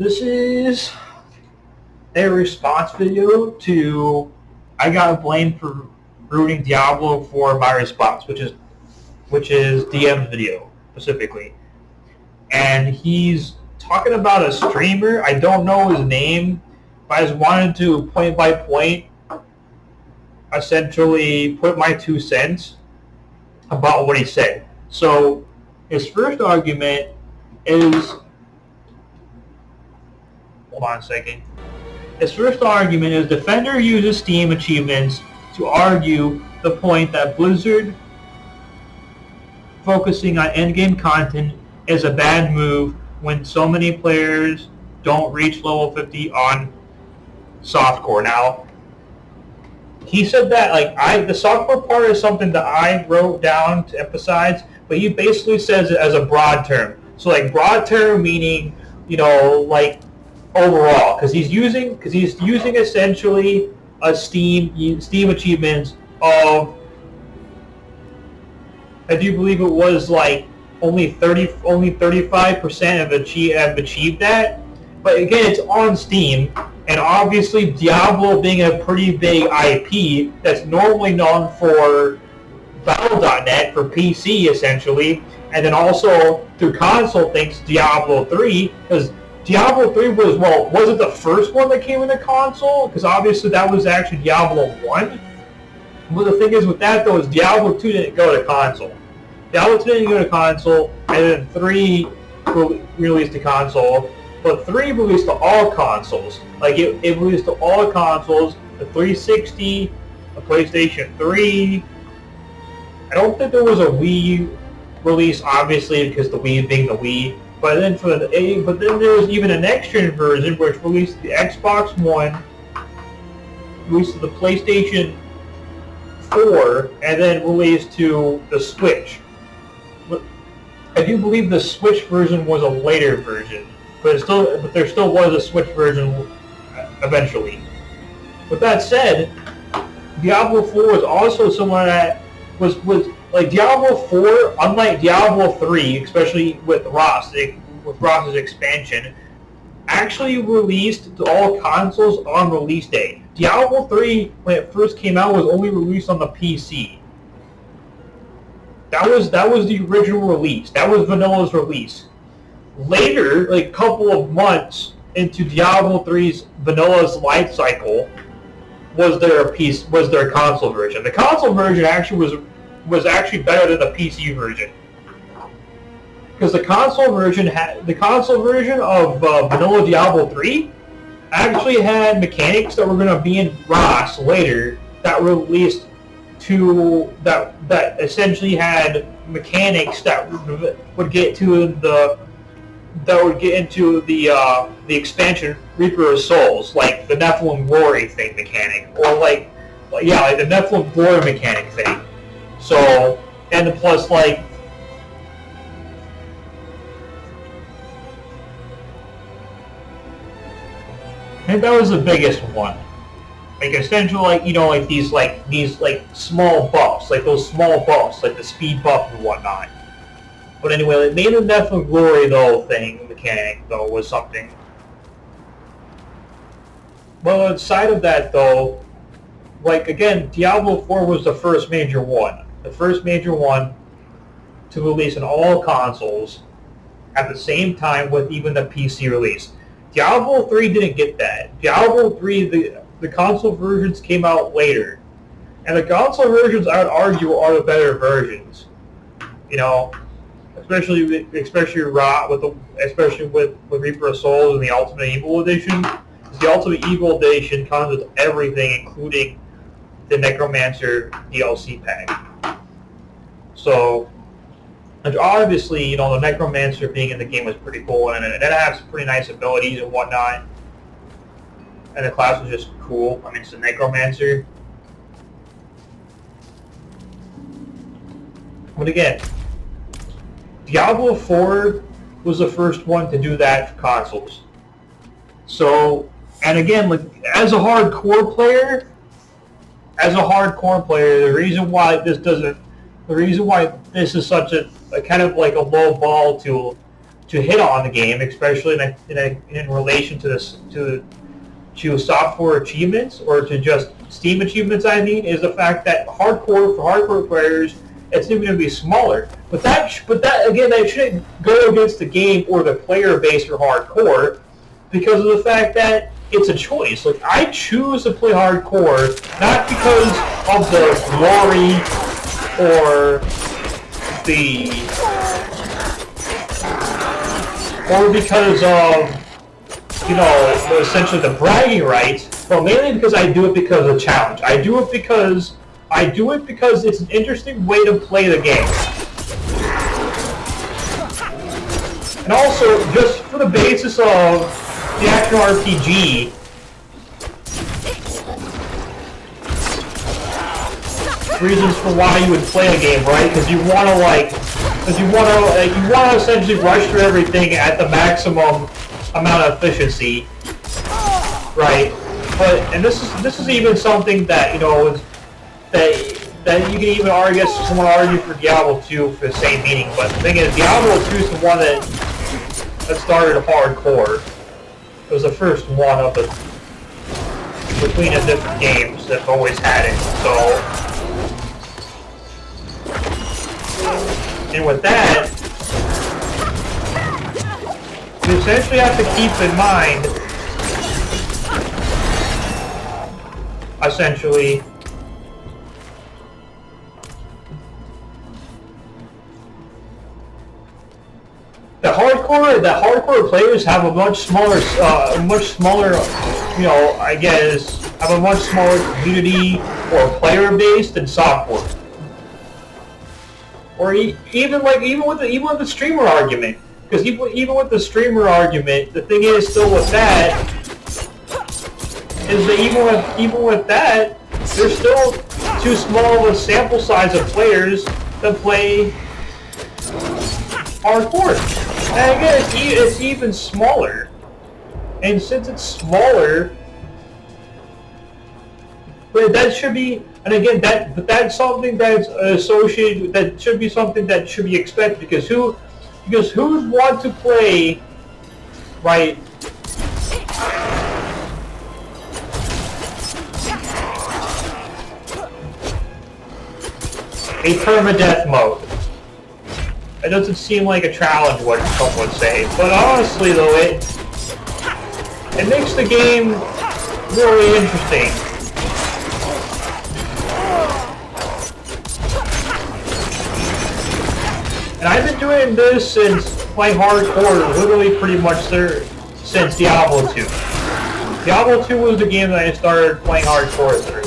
This is a response video to I got blamed for ruining Diablo for my response, which is DM's video specifically, and he's talking about a streamer. I don't know his name, but I just wanted to point by point essentially put my 2 cents about what he said. So his first argument is, hold on a second. His first argument is Defender uses Steam achievements to argue the point that Blizzard focusing on endgame content is a bad move when so many players don't reach level 50 on softcore. Now, he said that the softcore part is something that I wrote down to emphasize, but he basically says it as a broad term. So broad term meaning, overall, because he's using essentially a Steam achievements of, I do believe it was only 35% have achieved that, but again, it's on Steam, and obviously Diablo being a pretty big IP that's normally known for Battle.net for PC essentially, and then also through console thanks to Diablo 3, because Diablo 3 was it the first one that came into console? Because obviously that was actually Diablo 1. But the thing is with that though is Diablo 2 didn't go to console. Diablo 2 didn't go to console, and then 3 released to console, but 3 released to all consoles. It released to all consoles, the 360, the PlayStation 3. I don't think there was a Wii release, obviously, because the Wii being the Wii. But then there was even a next-gen version which released to the Xbox One, released to the PlayStation 4, and then released to the Switch. I do believe the Switch version was a later version, but there still was a Switch version eventually. With that said, Diablo 4 was also someone that was Diablo 4, unlike Diablo 3, especially with Ross's expansion, actually released to all consoles on release day. Diablo 3, when it first came out, was only released on the PC. That was the original release. That was Vanilla's release. Later, a couple of months into Diablo 3's Vanilla's life cycle, was their console version. The console version actually was actually better than the PC version, because the console version of Vanilla Diablo 3 actually had mechanics that were going to be in Ross later that released to that essentially had mechanics that would get into the expansion Reaper of Souls, like the Nephilim Glory thing mechanic, or the Nephilim Glory mechanic thing. So, and plus I think that was the biggest one. Essentially, these small buffs, those small buffs, the speed buff and whatnot. But anyway, the main Nephilim Glory mechanic was something. Well, outside of that though, again, Diablo 4 was the first major one. The first major one to release on all consoles at the same time with even the PC release. Diablo 3 didn't get that. Diablo 3, the console versions came out later. And the console versions, I would argue, are the better versions. Especially with Reaper of Souls and the Ultimate Evil Edition. The Ultimate Evil Edition comes with everything, including the Necromancer DLC pack. So, and obviously, the Necromancer being in the game was pretty cool, and it has some pretty nice abilities and whatnot. And the class was just cool. It's the Necromancer. But again, Diablo 4 was the first one to do that for consoles. So, and again, as a hardcore player, the reason why this is such a kind of a low ball to to hit on the game, especially in relation to this to software achievements or to just Steam achievements. I mean, is the fact that hardcore players, it's even going to be smaller. But that again, that shouldn't go against the game or the player base for hardcore, because of the fact that it's a choice. Like, I choose to play hardcore not because of the glory or because of, you know, essentially the bragging rights, but mainly because I do it because of the challenge. I do it because it's an interesting way to play the game. And also, just for the basis of the action RPG, reasons for why you would play a game, right? Because you want to essentially rush through everything at the maximum amount of efficiency, right? And this is even something that, you know, that you can even argue. Someone argue for Diablo 2 for the same meaning, but the thing is, Diablo 2 is the one that started hardcore. It was the first one of the between the different games that always had it. So, and with that, you essentially have to keep in mind, essentially, the hardcore players have a much smaller, you know, I guess, have a much smaller community or player base than software. Or even with the streamer argument, because even with the streamer argument, the thing is still with that is that even with that, there's still too small of a sample size of players that play hardcore. And again, it's even smaller. And since it's smaller, but that should be, and again, that's something that's associated. That should be something that should be expected, because who would want to play, right? A permadeath mode. It doesn't seem like a challenge, what some would say. But honestly, though, it makes the game really interesting. And I've been doing this since playing hardcore, literally pretty much since Diablo 2. Diablo 2 was the game that I started playing hardcore through.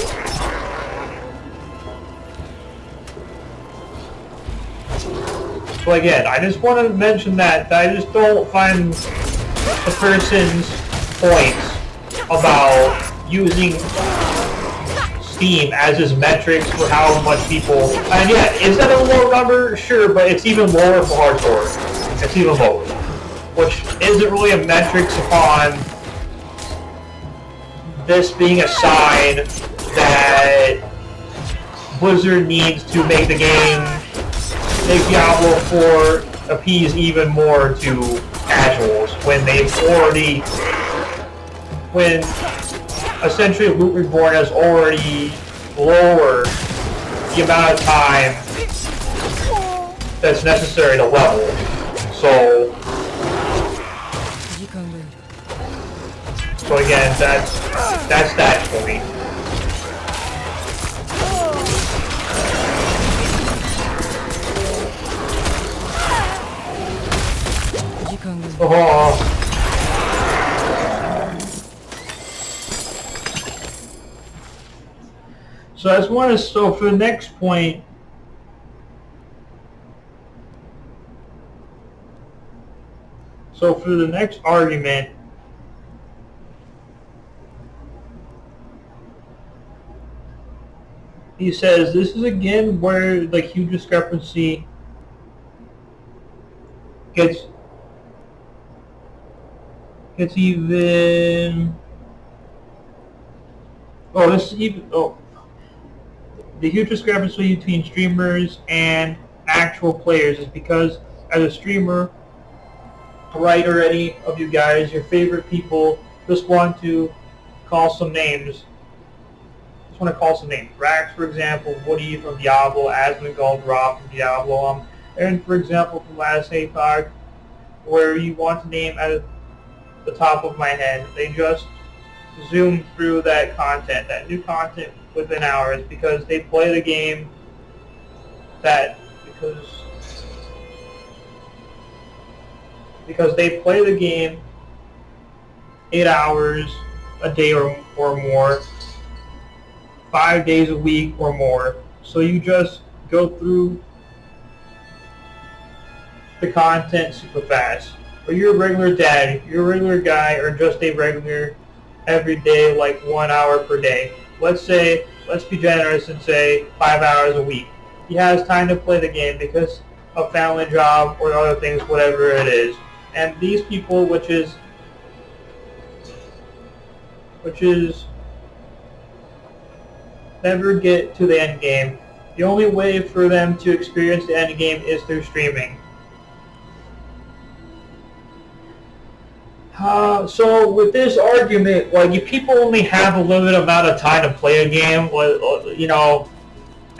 So again, I just want to mention that I just don't find the person's points about using Steam as his metrics for how much people... And yeah, is that a low number? Sure, but it's even lower for hardcore. It's even lower. Which isn't really a metrics upon this being a sign that Blizzard needs to make the game, make Diablo 4 appease even more to casuals when they've already... when essentially Loot Reborn has already lowered the amount of time that's necessary to level. So again, that's that point. Oh. So I just want to, so for the next point, so for the next argument, he says this is again where the huge discrepancy gets even. Oh, this is even. Oh. The huge discrepancy between streamers and actual players is because, as a streamer, right, or any of you guys, your favorite people, just want to call some names. Just want to call some names. Rax, for example, Woody from Diablo, Asmongold, Rob from Diablo, and for example from Last APOC, where you want to name at the top of my head. They just zoom through that content, that new content within hours, because they play the game because they play the game 8 hours a day or more, 5 days a week or more. So you just go through the content super fast. Or you're a regular dad, you're a regular guy, or just a regular every day, like 1 hour per day. Let's be generous and say 5 hours a week. He has time to play the game because of family, job, or other things, whatever it is. And these people, which is never get to the end game. The only way for them to experience the end game is through streaming. So with this argument, like, if people only have a limited amount of time to play a game, you know,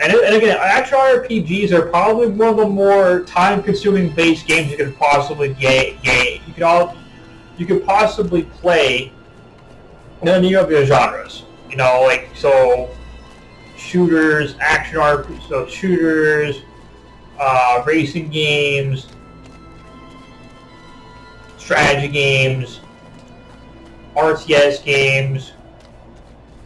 and again, action RPGs are probably one of the more time-consuming based games you could possibly you could possibly play in any of your genres. You know, like, so shooters, action RPGs, so shooters, racing games, strategy games, RTS games.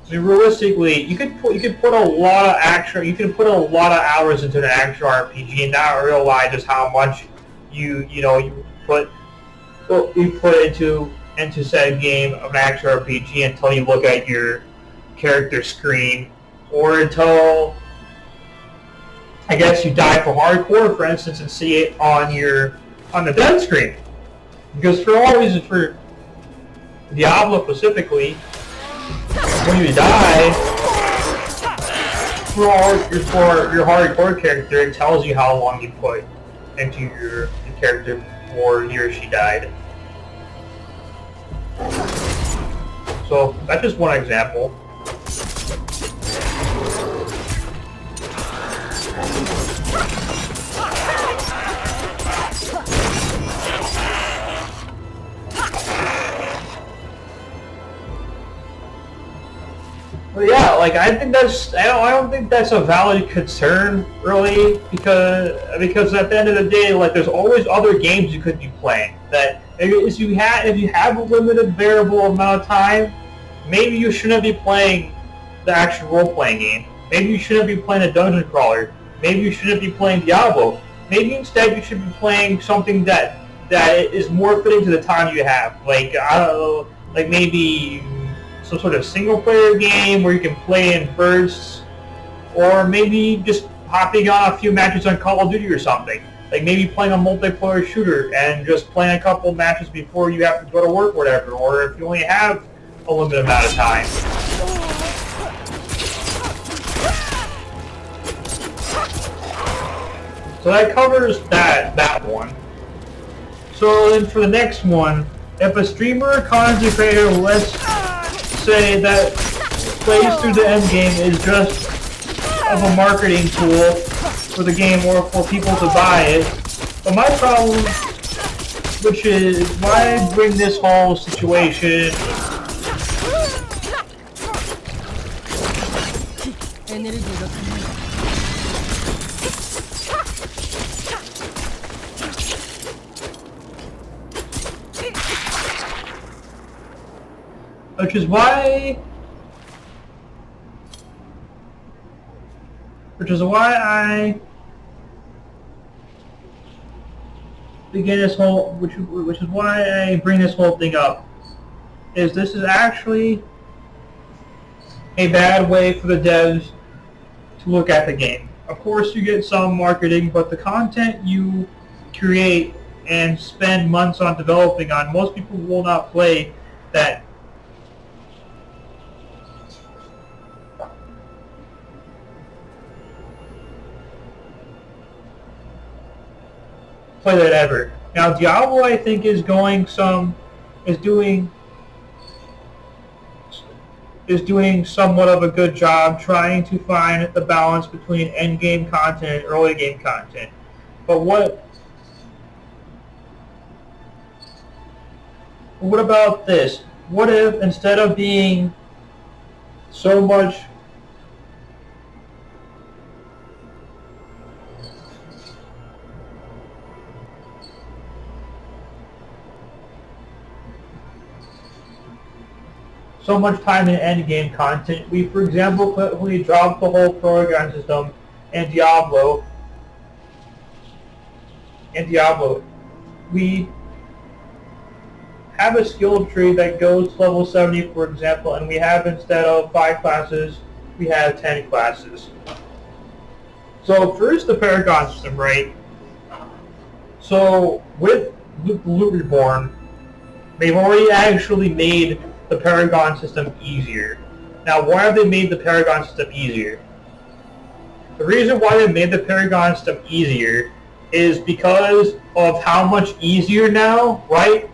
I mean, realistically, you could put a lot of action. You can put a lot of hours into an action RPG and not realize just how much you put into said game of an action RPG until you look at your character screen, or until, I guess, you die for hardcore, for instance, and see it on the dead screen. Because for all reasons, for Diablo specifically, when you die, for your hardcore character, it tells you how long you put into your character before he or she died. So that's just one example. But yeah, like, I don't think that's a valid concern, really, because at the end of the day, like, there's always other games you could be playing. That if you have a limited variable amount of time, maybe you shouldn't be playing the action role-playing game. Maybe you shouldn't be playing a dungeon crawler. Maybe you shouldn't be playing Diablo. Maybe instead you should be playing something that is more fitting to the time you have. Like, I don't know, like maybe some sort of single-player game where you can play in bursts, or maybe just hopping on a few matches on Call of Duty or something. Like maybe playing a multiplayer shooter and just playing a couple matches before you have to go to work or whatever, or if you only have a limited amount of time. So that covers that one. So then for the next one, if a streamer or content creator, let's say, that plays through the end game is just of a marketing tool for the game or for people to buy it. But my problem, which is why I bring this whole situation which is why I begin this whole, which is why I bring this whole thing up, is this is actually a bad way for the devs to look at the game. Of course, you get some marketing, but the content you create and spend months on developing on, most people will not play that. play that ever. Now Diablo, I think, is doing somewhat of a good job trying to find the balance between end game content and early game content. But what about this? What if instead of being so much time in end game content, we, for example, we dropped the whole Paragon system in Diablo. We have a skill tree that goes to level 70, for example, and we have, instead of 5 classes, we have 10 classes. So first, the Paragon system, right? So with Loot Reborn, they've already actually made the Paragon system easier. Now, why have they made the Paragon system easier? The reason why they made the Paragon system easier is because of how much easier now, right?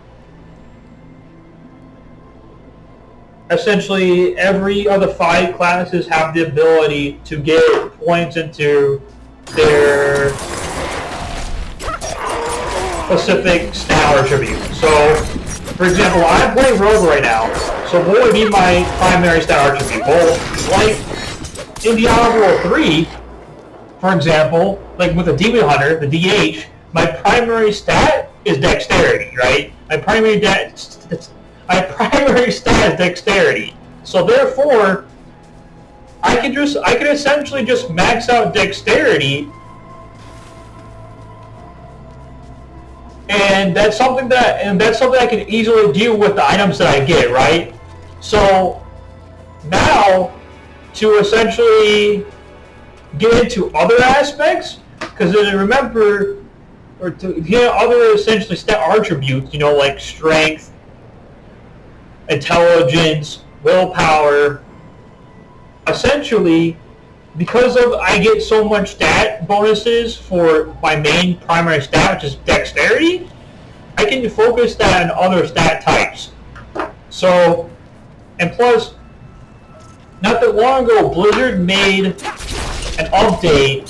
Essentially, every other 5 classes have the ability to get points into their specific stat attribute. So, for example, I'm playing Rogue right now, so what would be my primary stat attribute? Well, like in Diablo 3, for example, like with the Demon Hunter, the DH, my primary stat is dexterity, right? My primary stat is dexterity. So therefore, I could essentially just max out dexterity, and that's something that I can easily do with the items that I get, right? So now, to essentially get into other aspects, because remember, or to get other essentially stat attributes, you know, like strength, intelligence, willpower. Essentially, because I get so much stat bonuses for my main primary stat, which is dexterity, I can focus that on other stat types. So, and plus, not that long ago, Blizzard made an update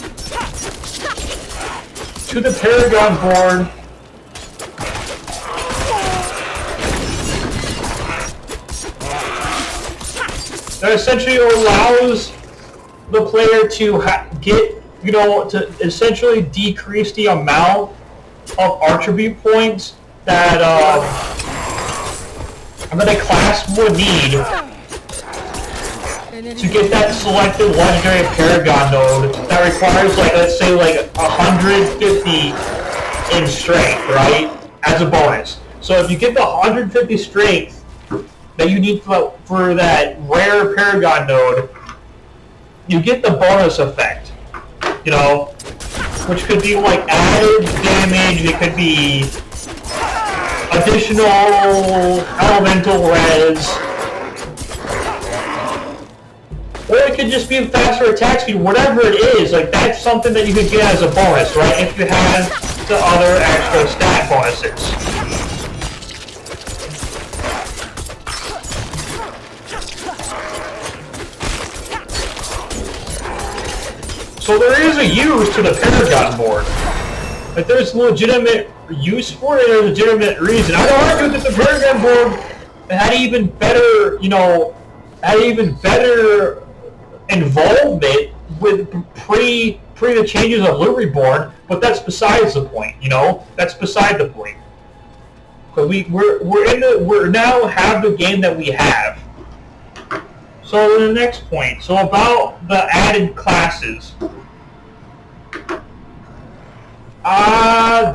to the Paragon board that essentially allows the player to get, you know, to essentially decrease the amount of attribute points that that a class would need to get that selected legendary Paragon node that requires, like, let's say, like 150 in strength, right, as a bonus. So if you get the 150 strength that you need for that rare Paragon node, you get the bonus effect, you know, which could be like added damage, it could be additional elemental res, or it could just be faster attack speed, whatever it is. Like, that's something that you could get as a bonus, right, if you have the other extra stat bonuses. So there is a use to the Paragon board. Like, there's legitimate use for it, there's a legitimate reason. I'd argue that the Paragon board had even better, you know, involvement with pre the changes of Loot Reborn, but that's besides the point, you know? That's beside the point. Because we're now have the game that we have. So the next point, so about the added classes.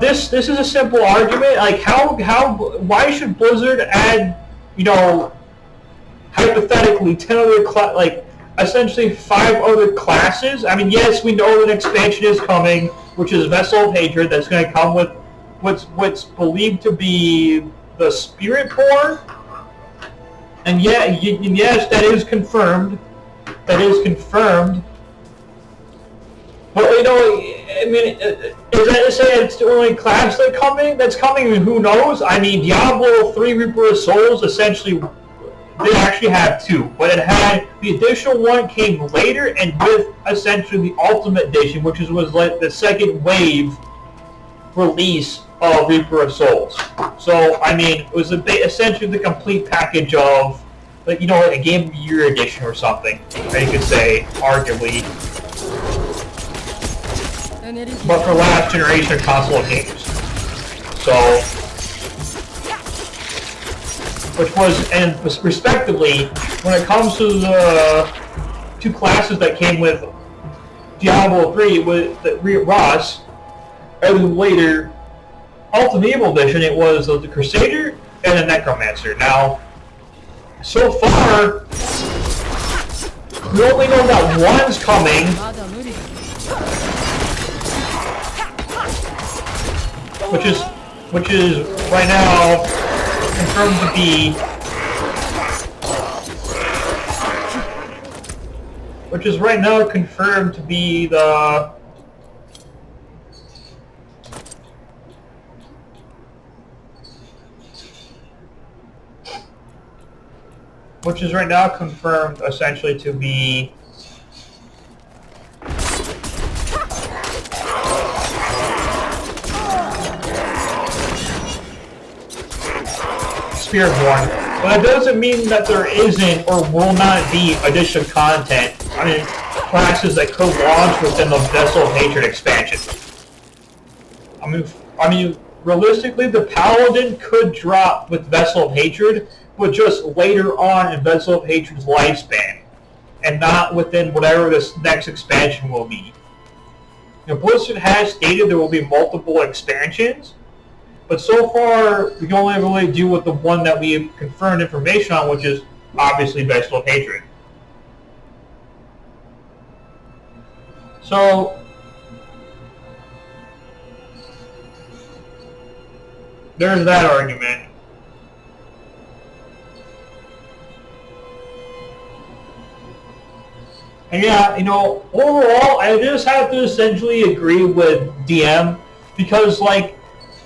This is a simple argument. Like, why should Blizzard add, you know, hypothetically 10 other like essentially 5 other classes? I mean, yes, we know an expansion is coming, which is Vessel of Hatred, that's going to come with what's believed to be the Spirit Core. And yeah, yes, that is confirmed. But, you know, I mean, is that to say it's the only class that's coming? I mean, who knows? I mean, Diablo 3 Reaper of Souls essentially did actually have two, but it had the additional one came later and with essentially the Ultimate Edition, which was like the second wave release of Reaper of Souls. So, I mean, it was essentially the complete package of, like, you know, like a Game of the Year edition or something, that you could say, arguably. But for last generation console games. So, which was, and respectively, when it comes to the two classes that came with Diablo 3, with the Ross, and then later, Ultimate Evil Edition, it was the Crusader and the Necromancer. Now, so far, we only know that one's coming. Which is right now confirmed to be, the essentially to be Spiritborn. But that doesn't mean that there isn't or will not be additional content. I mean, classes that could launch within the Vessel of Hatred expansion. I mean, realistically, the Paladin could drop with Vessel of Hatred, but just later on in Vessel of Hatred's lifespan, and not within whatever this next expansion will be. You know, Blizzard has stated there will be multiple expansions, but so far we can only really do with the one that we have confirmed information on, which is obviously Vessel of Hatred. So there's that argument. And yeah, you know, overall, I just have to essentially agree with DM, because, like,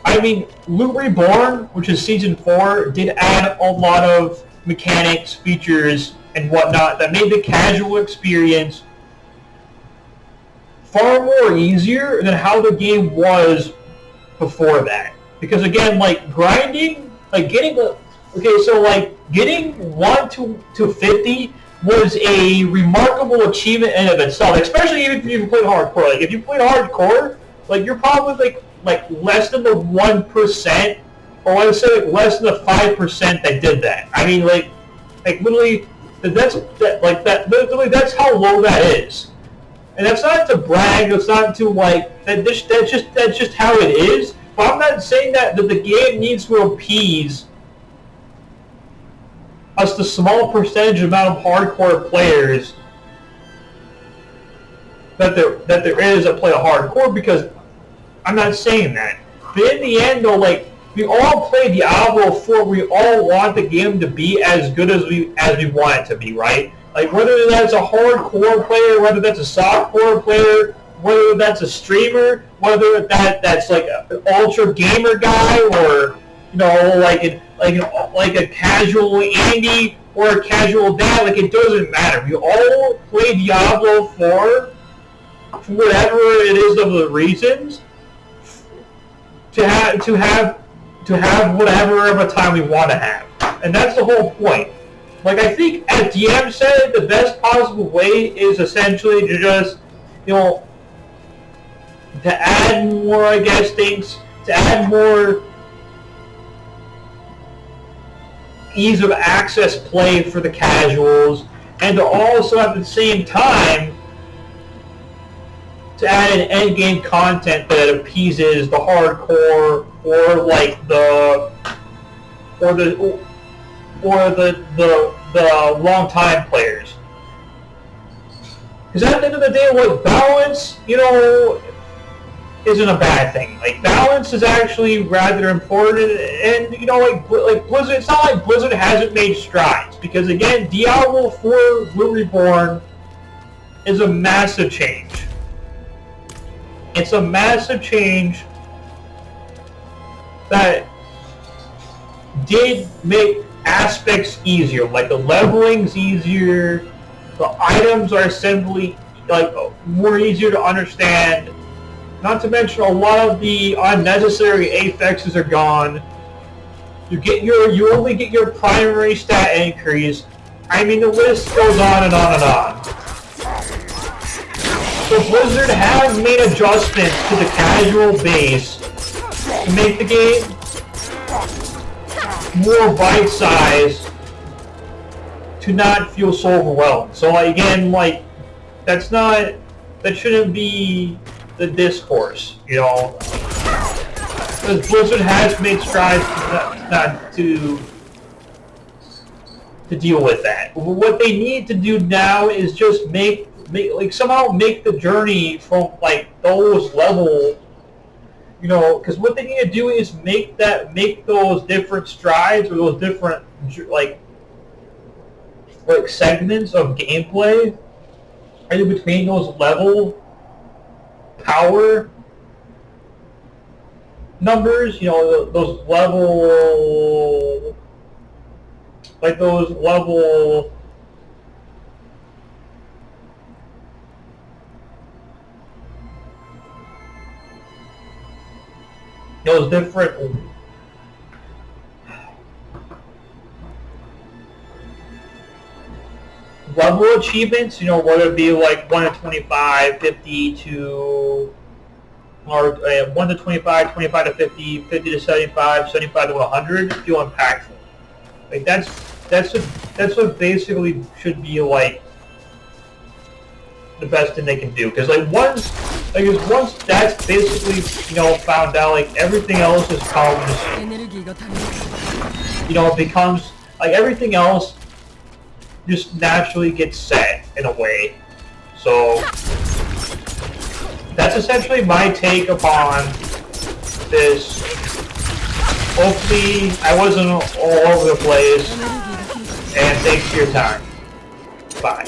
I mean, Loot Reborn, which is Season 4, did add a lot of mechanics, features, and whatnot that made the casual experience far more easier than how the game was before that. Because, again, like, grinding, like, getting 1 to 50 was a remarkable achievement in and of itself, especially even if you played hardcore. Like, if you played hardcore, like, you're probably, like less than the 1%, or let's say, like, less than the 5% that did that. I mean, like literally, literally, that's how low that is. And that's not to brag, it's not to, like, that's just how it is. But I'm not saying that the game needs to appease us, the small percentage amount of hardcore players that there is that play a hardcore, because I'm not saying that. But in the end, though, like, we all play Diablo 4, we all want the game to be as good as we want it to be, right? Like, whether that's a hardcore player, whether that's a softcore player, whether that's a streamer, whether that's like an ultra gamer guy, or, you know, like a casual indie or a casual dad, like, it doesn't matter. We all play Diablo 4 for whatever it is of the reasons to have whatever of a time we want to have. And that's the whole point. Like, I think, as DM said, the best possible way is essentially to just, you know, to add more, I guess, things, to add more ease of access play for the casuals, and to also at the same time to add in endgame content that appeases the hardcore, or like the long time players. Because at the end of the day, like, balance, you know, isn't a bad thing. Like, balance is actually rather important, and, you know, like Blizzard, it's not like Blizzard hasn't made strides, because, again, Diablo 4 Loot Reborn is a massive change. It's a massive change that did make aspects easier, like the leveling's easier, the items are simply like more easier to understand. Not to mention a lot of the unnecessary affixes are gone. You only get your primary stat increase. I mean, the list goes on and on and on. So Blizzard have made adjustments to the casual base to make the game more bite-sized, to not feel so overwhelmed. So like, again, like that shouldn't be the discourse, you know. Because Blizzard has made strides to deal with that. What they need to do now is just somehow make the journey from like those level, you know, because what they need to do is make those different strides or those different like segments of gameplay in between those level power numbers, you know, those level those different level achievements, you know, whether it be like 1 to 25, 50 to, or 1 to 25, 25 to 50, 50 to 75, 75 to 100 feel impactful. Like that's what basically should be like the best thing they can do. Because once that's basically, you know, found out, like everything else becomes, you know, it becomes like everything else just naturally gets set in a way. So that's essentially my take upon this. Hopefully I wasn't all over the place, and thanks for your time. Bye.